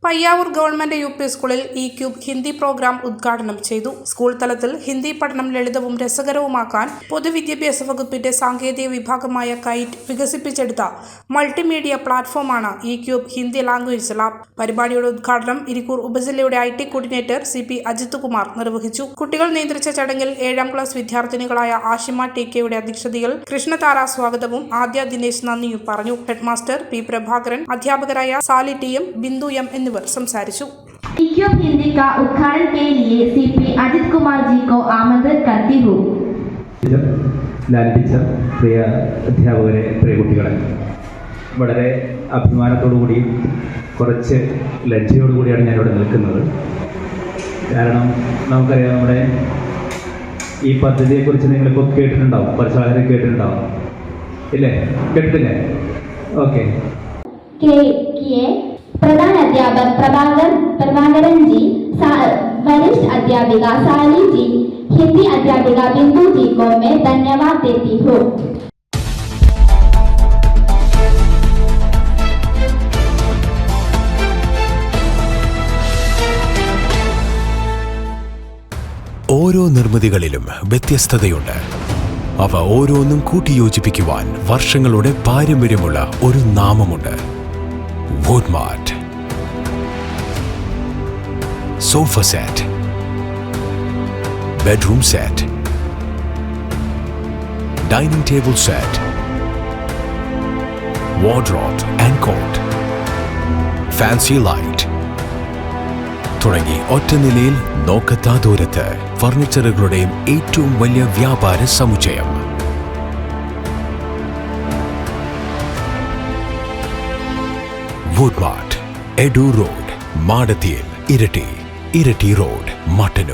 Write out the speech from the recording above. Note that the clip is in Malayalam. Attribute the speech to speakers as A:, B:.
A: പയ്യാവൂർ ഗവൺമെന്റ് യു പി സ്കൂളിൽ ഇ-ക്യൂബ് ഹിന്ദി പ്രോഗ്രാം ഉദ്ഘാടനം ചെയ്തു. സ്കൂൾ തലത്തിൽ ഹിന്ദി പഠനം ലളിതവും രസകരവുമാക്കാൻ പൊതുവിദ്യാഭ്യാസ വകുപ്പിന്റെ സാങ്കേതിക വിഭാഗമായ കൈറ്റ് വികസിപ്പിച്ചെടുത്ത മൾട്ടിമീഡിയ പ്ലാറ്റ്ഫോമാണ് ഇ-ക്യൂബ് ഹിന്ദി ലാംഗ്വേജ് ലാബ്. പരിപാടിയുടെ ഉദ്ഘാടനം ഇരിക്കൂർ ഉപജില്ലയുടെ IT coordinator CP Ajith Kumar നിർവഹിച്ചു. കുട്ടികൾ നിയന്ത്രിച്ച ചടങ്ങിൽ 7ാം ക്ലാസ് വിദ്യാർത്ഥിനികളായ ആഷിമ TK-യുടെ അധ്യക്ഷതയിൽ കൃഷ്ണതാര സ്വാഗതവും ആദ്യ ദിനേശ് നന്ദിയും പറഞ്ഞു. ഹെഡ്മാസ്റ്റർ P പ്രഭാകരൻ, അധ്യാപകരായ സാലി TM, ബിന്ദു M എന്നിവർ संसारिച്ചു.
B: इक्यूब हिंदी का उद्घाटन के लिए CP अजित कुमार जी को आमंत्रित करती हूँ.
C: ലാൽ ടീച്ചർ, പ്രിയ അധ്യാപകരെ, പ്രിയ കുട്ടികളെ, വളരെ അഭിമാനത്തോടുകൂടി കുറച്ച് ലജ്ജയോടുകൂടിയാണ് ഞാനിവിടെ നിൽക്കുന്നത്. കാരണം നമുക്കറിയാം, നമ്മുടെ ഈ പദ്ധതിയെക്കുറിച്ച് നിങ്ങളിപ്പോൾ കേട്ടിട്ടുണ്ടാവും, കുറച്ച് ആൾക്കാർ കേട്ടിട്ടുണ്ടാവും, ഇല്ലേ? കേട്ടിട്ടില്ലേ? ഓക്കെ.
B: प्रधान अध्यापक प्रभाकरन जी, वरिष्ठ अध्यापिका साली जी, हिंदी अध्यापिका बिंदु जी को मैं धन्यवाद देती हूँ.
D: ഓരോ നിർമ്മിതികളിലും വ്യത്യസ്തതയുണ്ട്. അവ ഓരോന്നും കൂട്ടിയോജിപ്പിക്കുവാൻ വർഷങ്ങളുടെ പാരമ്പര്യമുള്ള ഒരു നാമമുണ്ട്. Woodmart. Sofa set, bedroom set, dining table set, wardrobe and coat, fancy light തുടങ്ങി ഒറ്റനിലയിൽ നോക്കത്താ ദൂരത്ത് ഫർണിച്ചറുകളുടെയും ഏറ്റവും വലിയ വ്യാപാര സമുച്ചയം. Woodmart, Edu Road, Madatiel, Irati Road, Mattanu.